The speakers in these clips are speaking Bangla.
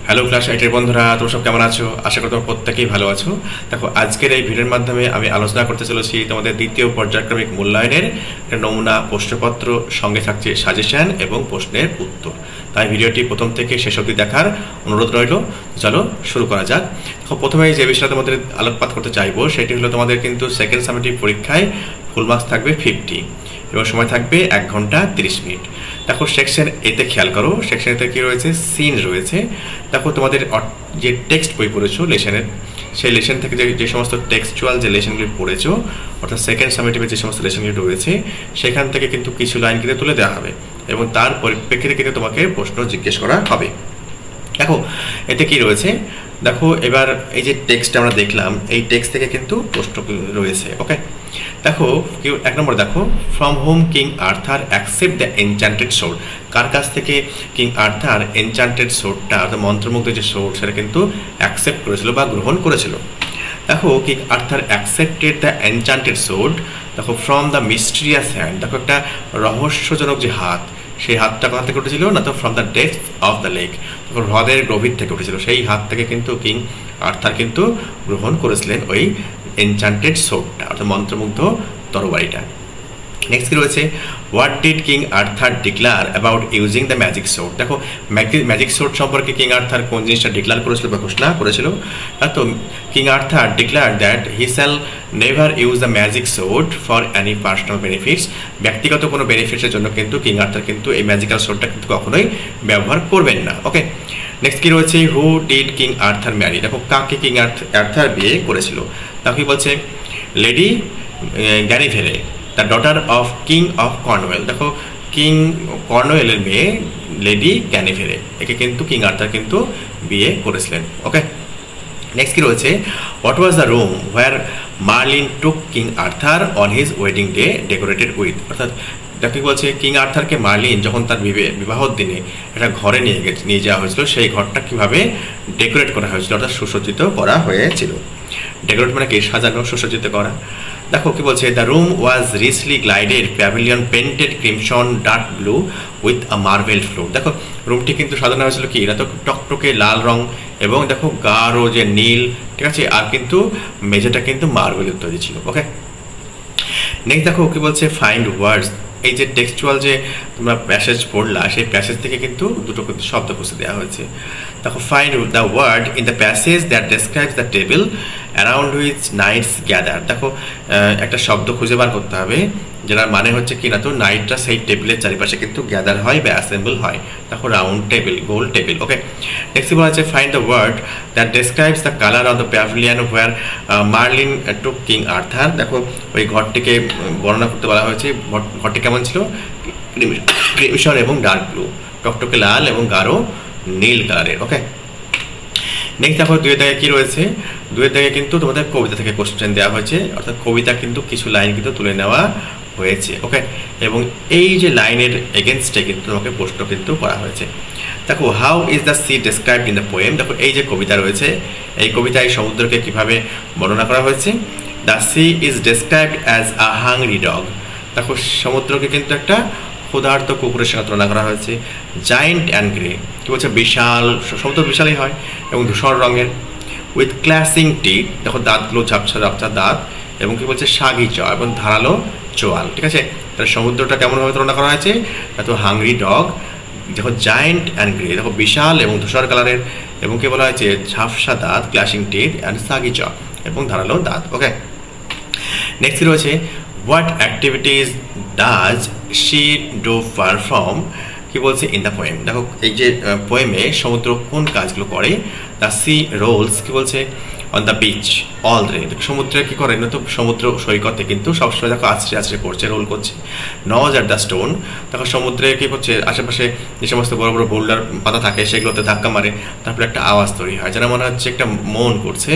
হ্যালো ক্লাস 8 বন্ধুরা, তোমরা সব কেমন আছো? আশা করি তোমরা প্রত্যেকেই ভালো আছো। দেখো, আজকের এই ভিডিওর মাধ্যমে আমি আলোচনা করতে চলেছি তোমাদের দ্বিতীয় পর্যায়ক্রমিক মূল্যায়নের একটা নমুনা প্রশ্নপত্র, সঙ্গে থাকছে সাজেশন এবং প্রশ্নের উত্তর। তাই ভিডিওটি প্রথম থেকে শেষ অবধি দেখার অনুরোধ রইল। চলো শুরু করা যাক। দেখো, প্রথমে যে বিষয়টা তোমাদের আলোকপাত করতে চাইবো সেটি হলো তোমাদের কিন্তু সেকেন্ড সামেটিভ পরীক্ষায় ফুল মার্কস থাকবে 50 এবং সময় থাকবে 1 ঘন্টা 30 মিনিট। দেখো, সেকশন এতে খেয়াল করো, সেকশন এতে কী রয়েছে? সিন রয়েছে। দেখো, তোমাদের যে টেক্সট বই পড়েছো লেসনের, সেই লেসন থেকে যে সমস্ত টেক্সচুয়াল যে লেসনগুলি পড়েছো, অর্থাৎ সেকেন্ড সামেটিভে যে সমস্ত লেসনগুলি রয়েছে, সেখান থেকে কিন্তু কিছু লাইন কিন্তু তুলে দেওয়া হবে এবং তার পরিপ্রেক্ষিতে কিন্তু তোমাকে প্রশ্ন জিজ্ঞেস করা হবে। দেখো, এতে কি রয়েছে? দেখো, এবার এই যে টেক্সট আমরা দেখলাম, এই টেক্সট থেকে কিন্তু প্রশ্ন রয়েছে। ওকে, দেখো 1 নম্বর, দেখো, from home King Arthur accept the enchanted sword. কার কাছ থেকে কিং আর্থার এনচ্যান্টেড সোর্ডটা, অর্থাৎ মন্ত্রমুগ্ধ যে সোর্ড, সেটা কিন্তু অ্যাকসেপ্ট করেছিল বা গ্রহণ করেছিল। দেখো, king Arthur accepted the enchanted sword, দেখো, ফ্রম দ্য মিস্ট্রিয়াস হ্যান্ড। দেখো, একটা রহস্যজনক যে হাত, সেই হাতটা কোথা থেকে উঠেছিল? না তো from the depth of the lake, হ্রদের গভীর থেকে উঠেছিল। সেই হাত থেকে কিন্তু কিং আর্থার কিন্তু গ্রহণ করেছিলেন ওই এনচ্যান্টেড সোর্ডটা, অর্থাৎ মন্ত্রমুগ্ধ তরবারিটা। নেক্সট কি রয়েছে? What did king Arthur declare about using the magic sword. দেখো, ম্যাজিক সোর্ড সম্পর্কে কিং আর্থার কোন জিনিসটা ডিক্লার করেছিল বা ঘোষণা করেছিল? তো king Arthur declare that he shall never use the magic sword for any personal benefits. ব্যক্তিগত কোনো বেনিফিটসের জন্য কিন্তু কিং আর্থার কিন্তু এই ম্যাজিক্যাল সোর্ডটা কিন্তু কখনোই ব্যবহার করবেন না। ওকে, নেক্সট কি রয়েছে? Who did king Arthur marry. দেখো, কাকে কিং আর্থার বিয়ে করেছিল? তাকে কি বলছে? Lady Guinevere, the daughter of king of Cornwall. দেখো, কিং কর্নওয়েলের মেয়ে লেডি গ্যানিভেরে, একে কিন্তু কিং আর্থার কিন্তু বিয়ে করেছিলেন। ওকে, নেক্সট কি রয়েছে? What was the room where Merlin took king Arthur on his wedding day decorated with. অর্থাৎ কি বলছে? কিং আর্থারকে মার্লিন যখন তার বিবাহর দিনে একটা ঘরে নিয়ে যাওয়া হয়েছিল, সেই ঘরটা কিভাবে ডেকোরেট করা হয়েছিল, অর্থাৎ সুসজ্জিত করা হয়েছিল। ডেকোরেট মানে কি? সাজানো, সুসজ্জিত করা। দেখো কি বলছে? The room was রিচলি glided pavilion painted crimson dark blue with a marble floor. দেখো, রুমটি কিন্তু সাজানো হয়েছিল কি? না তো টকটকে লাল রং এবং দেখো গাঢ় যে নীল, ঠিক আছে, আর কিন্তু মেঝেটা কিন্তু মার্বেল তৈরি ছিল। ওকে, নেক্সট দেখো কি বলছে? Find words. এই যে টেক্সচুয়াল যে তোমরা প্যাসেজ পড়লা, সেই প্যাসেজ থেকে কিন্তু দুটো কিন্তু শব্দ খুঁজে দেওয়া হয়েছে। দেখো, find the word in the passage that describes the table around which knights gather. দেখো, একটা শব্দ খুঁজে বার করতে হবে যেটা মানে হচ্ছে কি না তো নাইটরা সেই টেবিলের চারিপাশে কিন্তু গ্যাদার হয় বা অ্যাসেম্বল হয়। দেখো, রাউন্ড টেবিল, গোল টেবিল। ওকে, নেক্সট বলা হচ্ছে find the word that describes the colour of the pavilion where Merlin took king Arthur. দেখো, ওই ঘরটিকে বর্ণনা করতে বলা হয়েছে। ঘরটি কেমন ছিল? ক্রিমসন এবং ডার্ক ব্লু, টকটকে লাল এবং গাঢ় নীল কালারের। ওকে, নেক্সট দেখো, 2 দাগে কি রয়েছে? 2 দাগে কিন্তু তোমাদের কবিতা থেকে কোশ্চেন দেওয়া হয়েছে, অর্থাৎ কবিতা কিন্তু কিছু লাইন কিন্তু তুলে নেওয়া হয়েছে। ওকে, এবং এই যে লাইনের এগেনস্টে কিন্তু তোমাকে প্রশ্ন কিন্তু করা হয়েছে। দেখো, how is the sea described in the poem. দেখো, এই যে কবিতা রয়েছে, এই কবিতায় সমুদ্রকে কিভাবে বর্ণনা করা হয়েছে? The sea is described as a hungry dog. দেখো, সমুদ্রকে কিন্তু একটা ক্ষুধার্ত কুকুরের সঙ্গে তুলনা করা হয়েছে। জায়েন্ট অ্যান্ড গ্রে, কি বলছে? বিশাল, সমুদ্র বিশালই হয় এবং ধূসর রঙের। উইথ ক্ল্যাসিং টিথ, দেখো দাঁতগুলো ঝাপসা ঝাপসা দাঁত, এবং কি বলছে? সাগি চ এবং ধারালো চোয়াল। ঠিক আছে, তাহলে সমুদ্রটা কেমনভাবে তুলনা করা হয়েছে? তো হাংরি ডগ। দেখো, জায়েন্ট অ্যান্ড গ্রে, দেখো বিশাল এবং ধূসর কালারের, এবং কি বলা হয়েছে? ঝাপসা দাঁত, ক্ল্যাশিং টিথ অ্যান্ড সাগি চ এবং ধারালো দাঁত। ওকে, নেক্সট রয়েছে what activities does she do perform, কি বলছে? In the poem. দেখো, এই যে পোয়েমে সমুদ্র কোন কাজগুলো করে? দ্য সি রোলস, কি বলছে? On the beach all day. সমুদ্রে কি করে? না তো সমুদ্র সৈকতে কিন্তু সবসময় দেখো আছড়ে আছড়ে পড়ছে, রোল করছে। নজ অ্যাট দ্য স্টোন, দেখো সমুদ্রে কি করছে? আশেপাশে যে সমস্ত বড় বড় বোল্ডার পাতা থাকে সেগুলোতে ধাক্কা মারে, তারপরে একটা আওয়াজ তৈরি হয় যেন মনে হচ্ছে একটা মন করছে।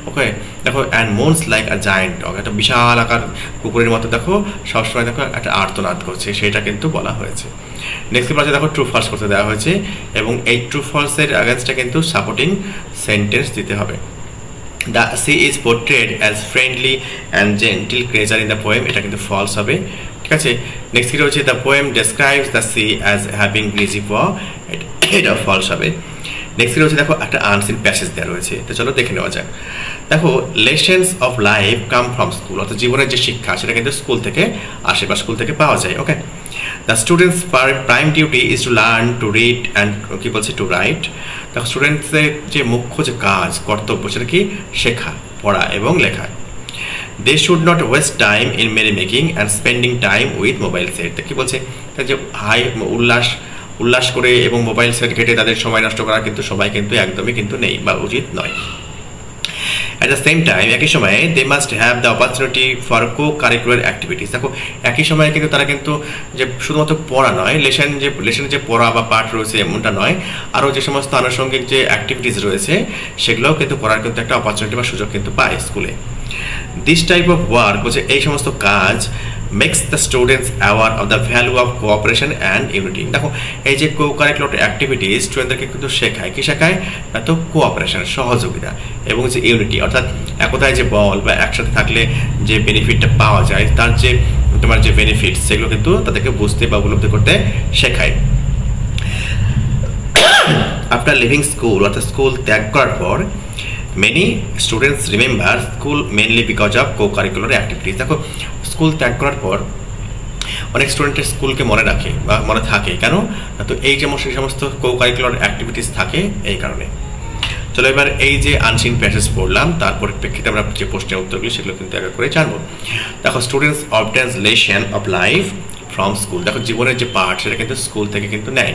ওকে, দেখো, and moans like a giant dog, একটা বিশাল আকার কুকুরের মতো দেখো সবসময় দেখো একটা আর্তনাদ করছে, সেটা কিন্তু বলা হয়েছে। নেক্সট বলা হচ্ছে, দেখো ট্রু ফলস করতে দেওয়া হয়েছে এবং এই ট্রু ফলসের অ্যাগেন্স্টটা কিন্তু সাপোর্টিং সেন্টেন্স দিতে হবে। The sea is portrayed as friendly and gentle creature in the poem, এটা কিন্তু ফলস হবে। ঠিক আছে, নেক্সট কি রয়েছে? The poem describes the sea as having greasy paws, এটা ফলস হবে। নেক্সট রয়েছে দেখো একটা আনসিন প্যাসেজ দেওয়া রয়েছে, তো চলো দেখে নেওয়া যাক। দেখো lessons of life come from school, অর্থাৎ জীবনের যে শিক্ষা সেটা কিন্তু স্কুল থেকে আসে বা স্কুল থেকে পাওয়া যায়। Okay, the students prime duty is to learn to read and কি বলছে টু রাইট। দেখো স্টুডেন্টসের যে মুখ্য যে কাজ কর্তব্য সেটা কি শেখা, পড়া এবং লেখা। They should not waste time in merry making and spending time with mobile set. কি বলছে যে হাই উল্লাস করে এবং মোবাইল সেট ঘেটে তাদের সময় নষ্ট করা কিন্তু সবাই কিন্তু একদমই কিন্তু নেই বা উচিত নয়। অ্যাট দ্য সেম টাইম একই সময়ে they must have the opportunity for co curricular activities. দেখো একই সময়ে কিন্তু তারা কিন্তু যে শুধুমাত্র পড়া নয়, লেসন যে পড়া বা পাঠ রয়েছে এমনটা নয়, আরও যে সমস্ত আনুষঙ্গিক যে অ্যাক্টিভিটিস রয়েছে সেগুলোও কিন্তু করার কিন্তু একটা অপরচুনিটি বা সুযোগ কিন্তু পায় স্কুলে। দিস টাইপ অফ ওয়ার্ক বলছে এই সমস্ত কাজ makes the students aware of the value of cooperation and unity. দেখো এই যে কো কারিকুলার অ্যাক্টিভিটিস স্টুডেন্টদেরকে কিন্তু শেখায়, কি শেখায় না তো কোঅপারেশন সহযোগিতা এবং যে ইউনিটি অর্থাৎ একতায় যে বল বা একসাথে থাকলে যে বেনিফিটটা পাওয়া যায় তার যে তোমার যে বেনিফিটস সেগুলো কিন্তু তাদেরকে বুঝতে বা উপলব্ধি করতে শেখায়। আফটার লিভিং স্কুল অর্থাৎ স্কুল ত্যাগ করার পর many students remember school mainly because of co curricular activities. দেখো স্কুল ত্যাগ করার পর অনেক স্টুডেন্টের স্কুলকে মনে রাখে বা মনে থাকে কেন, তো এই যে সমস্ত কো কারিকুলার অ্যাক্টিভিটিস থাকে এই কারণে। চলো এবার এই যে আনসিন প্যাসেজ পড়লাম তার পরিপ্রেক্ষিতে আমরা যে প্রশ্নের উত্তরগুলি সেগুলো কিন্তু এক করে জানবো। দেখো students obtains lesson of life from school. দেখো জীবনের যে পার্ট সেটা কিন্তু স্কুল থেকে কিন্তু নেয়।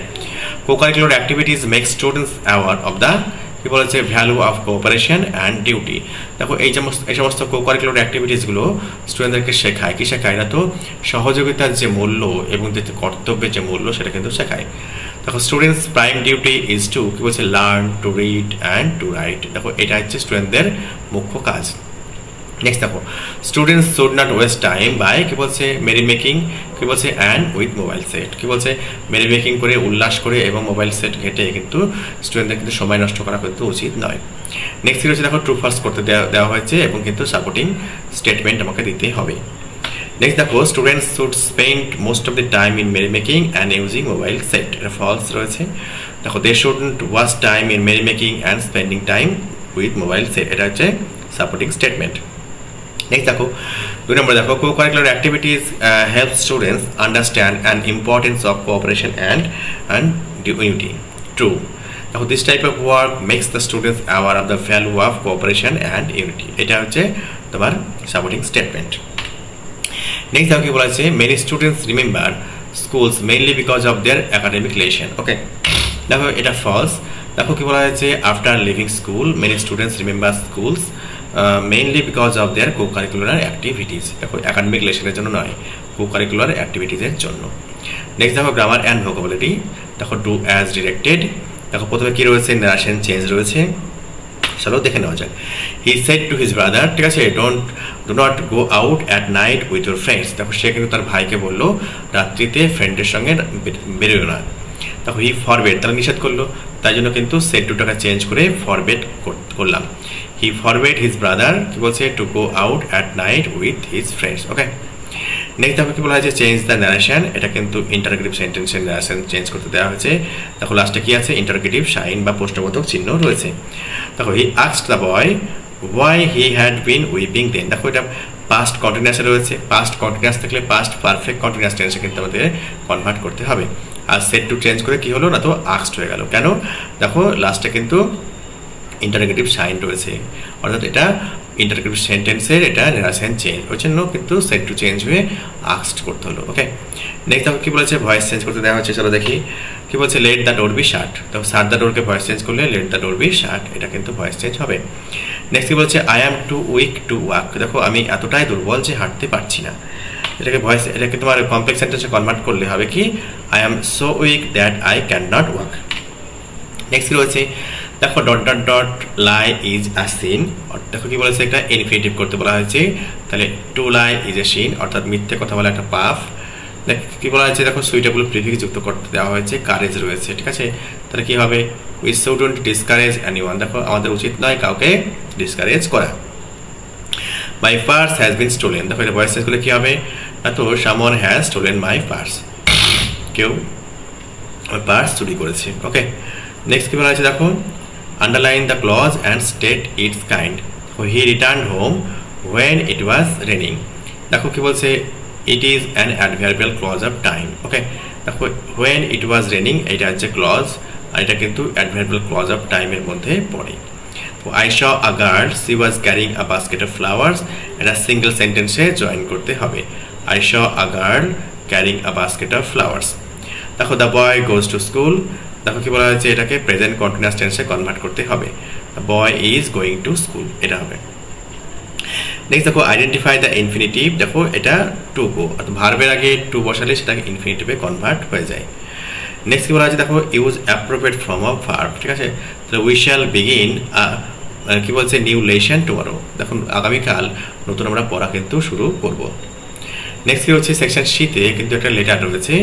কো curricular activities make students aware of the কি বলেছে value of cooperation and duty. দেখো এই সমস্ত কো কারিকুলার অ্যাক্টিভিটিসগুলো স্টুডেন্টদেরকে শেখায়, কি শেখায় না তো সহযোগিতার যে মূল্য এবং যে কর্তব্যের যে মূল্য সেটা কিন্তু শেখায়। দেখো students prime duty is to কি বলছে learn to read and to write. দেখো এটা হচ্ছে স্টুডেন্টদের মুখ্য কাজ। নেক্সট দেখো students should not waste time by কি বলছে মেরি মেকিং কি বলছে অ্যান্ড উইথ মোবাইল সেট। কি বলছে মেরি মেকিং করে উল্লাস করে এবং মোবাইল সেট ঘেটে কিন্তু স্টুডেন্টদের কিন্তু সময় নষ্ট করা কিন্তু উচিত নয়। নেক্সট হচ্ছে দেখো ট্রু ফলস করতে দেওয়া হয়েছে এবং কিন্তু সাপোর্টিং স্টেটমেন্ট আমাকে দিতে হবে। নেক্সট দেখো students should spend most of the time in merry making and using mobile set, এটা ফলস রয়েছে। দেখো they shouldn't waste time in merry making and spending time with mobile set, এটা হচ্ছে সাপোর্টিং স্টেটমেন্ট। নেক্সট দেখো 2 নম্বর দেখো co curricular activities help students understand and importance of cooperation and unity. True. দেখো this type of work makes the students aware of the value of cooperation and unity, এটা হচ্ছে তোমার সাপোর্টিং স্টেটমেন্ট। নেক্সট দেখো কি বলা আছে many students remember schools mainly because of their academic lesson. Okay, দেখো এটা ফলস। দেখো কি বলা হয়েছে after leaving school many students remember schools mainly because of their co curricular activities. দেখো একাডেমিক লেসনের জন্য নয়, কো কারিকুলার অ্যাক্টিভিটিসের জন্য। নেক্সট দেখো গ্রামার অ্যান্ড ভোকাবুলারি। দেখো ডু অ্যাজ ডিরেক্টেড। দেখো প্রথমে কি রয়েছে নারেশন চেঞ্জ রয়েছে, চলো দেখে নেওয়া যাক। He said to his brother, ঠিক আছে do not go out at night with your friends. দেখো সে কিন্তু তার ভাইকে বললো রাত্রিতে ফ্রেন্ডের সঙ্গে বেরোয় না। দেখো হি ফরবেড, তারা নিষেধ করলো, তাই জন্য কিন্তু সেড টুটাকে চেঞ্জ করে ফরবেড করলাম। হি ফরবেড হিজ ব্রাদার কি বলছে to go out at night with his friends. Okay, next দেখো কি বলা হয়েছে চেঞ্জ দ্য ন্যারেশন, এটা কিন্তু ইন্টারোগেটিভ সেন্টেন্সের ন্যারেশন চেঞ্জ করতে দেওয়া হয়েছে। দেখো লাস্টে কি আছে ইন্টারোগেটিভ সাইন বা প্রশ্নবোধক চিহ্ন রয়েছে। দেখো he asked the boy why he had been weeping then. দেখো এটা পাস্ট কন্টিনিউয়াসে রয়েছে, পাস্ট কন্টিনিউয়াস থাকলে পাস্ট পারফেক্ট কন্টিনিউয়াস টেন্সে কিন্তু আমাদের কনভার্ট করতে হবে। আর সেট টু চেঞ্জ করে কি হলো না তো আস্কড হয়ে গেল, কেন দেখো লাস্টে কিন্তু ইন্টারোগেটিভ সাইন রয়েছে, অর্থাৎ এটা ইন্টারোগেটিভ সেন্টেন্সের এটা ন্যারেশন চেঞ্জ ওই জন্য কিন্তু সেট টু চেঞ্জ হয়ে আস্কড করতে হলো। ওকে, নেক্সট দেখো কি বলেছে ভয়েস চেঞ্জ করতে দেওয়া হচ্ছে, চলো দেখি কি বলছে let the door be shut. দেখো শাট দ্য ডোরকে ভয়েস চেঞ্জ করলে let the door be shut, এটা কিন্তু ভয়েস চেঞ্জ হবে। নেক্সট কি বলছে I am too weak to walk. দেখো আমি এতটাই দুর্বল যে হাঁটতে পারছি না, এটাকে তোমার কমপ্লেক্স সেন্টেন্সে কনভার্ট করলে হবে কি I am so weak that I can not walk. Next কি রয়েছে দেখো dot dot dot lie is a sin. দেখো কি বলেছে একটা ইনফিনিটিভ করতে বলা হয়েছে, তাহলে to lie is a sin, অর্থাৎ মিথ্যে কথা বলা একটা পাপ। কি বলা হয়েছে দেখো সুইটেবল প্রিফিক্স যুক্ত করতে দেওয়া হয়েছে, কারেজ রয়েছে, ঠিক আছে। তাহলে কি হবে উই শুডন্ট ডিসকারেজ এনিওয়ান। দেখো আমাদের উচিত নয় কাউকে ডিসকারেজ করা। My purse has been stolen. দেখো এটা ভয়েস চেঞ্জ করলে কি হবে না তো someone has stolen my purse, কেউ আমার পার্স চুরি করেছে। ওকে, নেক্সট কি বলা আছে দেখো, underline the clause and state its kind. He return home when it was raining. দেখো কি বলছে, it is an adverbial clause of time. Okay, দেখো ওয়েন ইট ওয়াজ রেনিং এটা হচ্ছে ক্লজ, আর এটা কিন্তু অ্যাডভার্বিয়াল ক্লজ অফ টাইমের মধ্যে পড়ে। তো I saw a girl she was carrying a basket of flowers, এটা সিঙ্গেল সেন্টেন্সে জয়েন করতে হবে। I saw a girl carrying a basket of flowers. দেখো the boy goes to school, দেখো কি বলা হয়েছে, এটাকে প্রেজেন্ট কন্টিনিউয়াস টেন্সে কনভার্ট করতে হবে। The boy is going to school এটা হবে। নেক্সট দেখো আইডেন্টিফাই দ্য ইনফিনিটিভ, দেখো এটা টু গো, অর্থাৎ ভার্বের আগে টু বসালে সেটাকে ইনফিনিটিভে কনভার্ট হয়ে যায়। নেক্সট কি বলা আছে দেখো, use appropriate form of verb, ঠিক আছে। তাহলে উই শ্যাল বিগিন কি বলছে, নিউ লেসন টুমরো, দেখুন আগামীকাল নতুন আমরা পড়া কিন্তু শুরু করব। নেক্সট কি হচ্ছে, সেকশন সিতে কিন্তু একটা লেটার রয়েছে।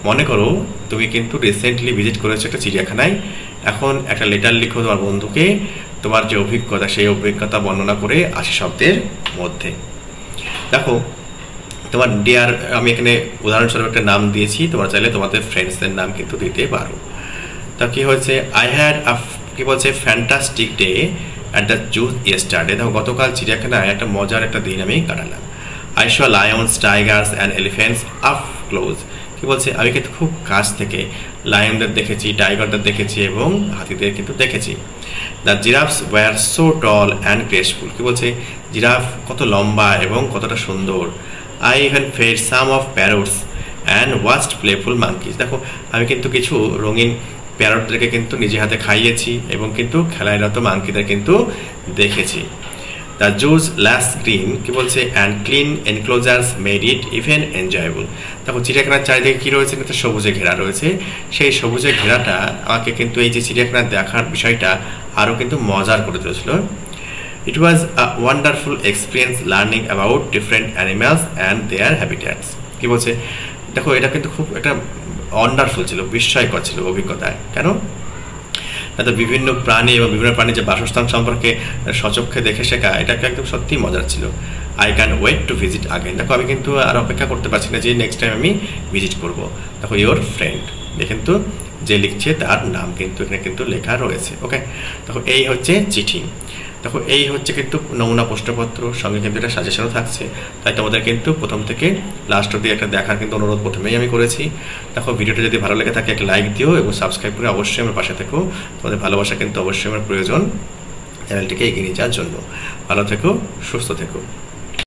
মনে করো তুমি কিন্তু রিসেন্টলি ভিজিট করেছো একটা চিড়িয়াখানায়, এখন একটা লেটার লিখো তোমার বন্ধুকে, তোমার যে অভিজ্ঞতা সেই অভিজ্ঞতা বর্ণনা করে 80 শব্দের মধ্যে। দেখো তোমার ডিয়ার, আমি এখানে উদাহরণস্বরূপ একটা নাম দিয়েছি, তোমরা চাইলে তোমাদের ফ্রেন্ডসদের নাম কিন্তু দিতে পারো। তা কি হয়েছে, আই হ্যাড কি বলছে, fantastic day at the zoo yesterday. দেখো গতকাল চিড়িয়াখানায় একটা মজার একটা দিন আমি কাটালাম। I saw lions tigers and elephants up close, কি বলছে, আমি কিন্তু খুব কাছ থেকে লায়নদের দেখেছি, টাইগারদের দেখেছি এবং হাতিদের কিন্তু দেখেছি। The giraffes were so tall and graceful, কি বলছে, জিরাফ কত লম্বা এবং কতটা সুন্দর। I even fed some of parrots and watched playful monkeys, দেখো আমি কিন্তু কিছু রঙিন প্যারটদেরকে কিন্তু নিজে হাতে খাইয়েছি এবং কিন্তু খেলায়রত মাঙ্কিদের কিন্তু দেখেছি। দ্য জুস ল্যাস গ্রিন, কি বলছে, and clean enclosures made it even enjoyable. দেখো চিড়িয়াখানার চারিদিকে কী রয়েছে, কিন্তু সবুজে ঘেরা রয়েছে, সেই সবুজে ঘেরাটা আমাকে কিন্তু এই যে চিড়িয়াখানা দেখার বিষয়টা আরও কিন্তু মজার করে তুলেছিল। It was a wonderful experience learning about different animals and their habitats, কি বলছে, দেখো এটা কিন্তু খুব একটা ওয়ান্ডারফুল ছিল, বিস্ময়কর ছিল অভিজ্ঞতা। কেন, তাদের বিভিন্ন প্রাণী এবং বিভিন্ন প্রাণীর যে বাসস্থান সম্পর্কে সচক্ষে দেখে শেখা, এটাকে একদম সত্যিই মজার ছিল। I can wait to visit again, দেখো আমি কিন্তু আর অপেক্ষা করতে পারছি না যে নেক্সট টাইম আমি ভিজিট করব। দেখো ইয়োর ফ্রেন্ড, কিন্তু যে লিখছে তার নাম কিন্তু এখানে কিন্তু লেখা রয়েছে। ওকে, দেখো এই হচ্ছে চিঠি, দেখো এই হচ্ছে কিন্তু নমুনা প্রশ্নপত্র, সঙ্গে কিন্তু এটা সাজেশনও থাকছে। তাই তোমাদের কিন্তু প্রথম থেকে লাস্ট অবধি একটা দেখার কিন্তু অনুরোধ প্রথমেই আমি করেছি। দেখো ভিডিওটা যদি ভালো লেগে থাকে একটা লাইক দিও এবং সাবস্ক্রাইব করে অবশ্যই আমার পাশে থেকো। তোমাদের ভালোবাসা কিন্তু অবশ্যই আমার প্রয়োজন চ্যানেলটিকে এগিয়ে নিয়ে যাওয়ার জন্য। ভালো থেকো, সুস্থ থেকো।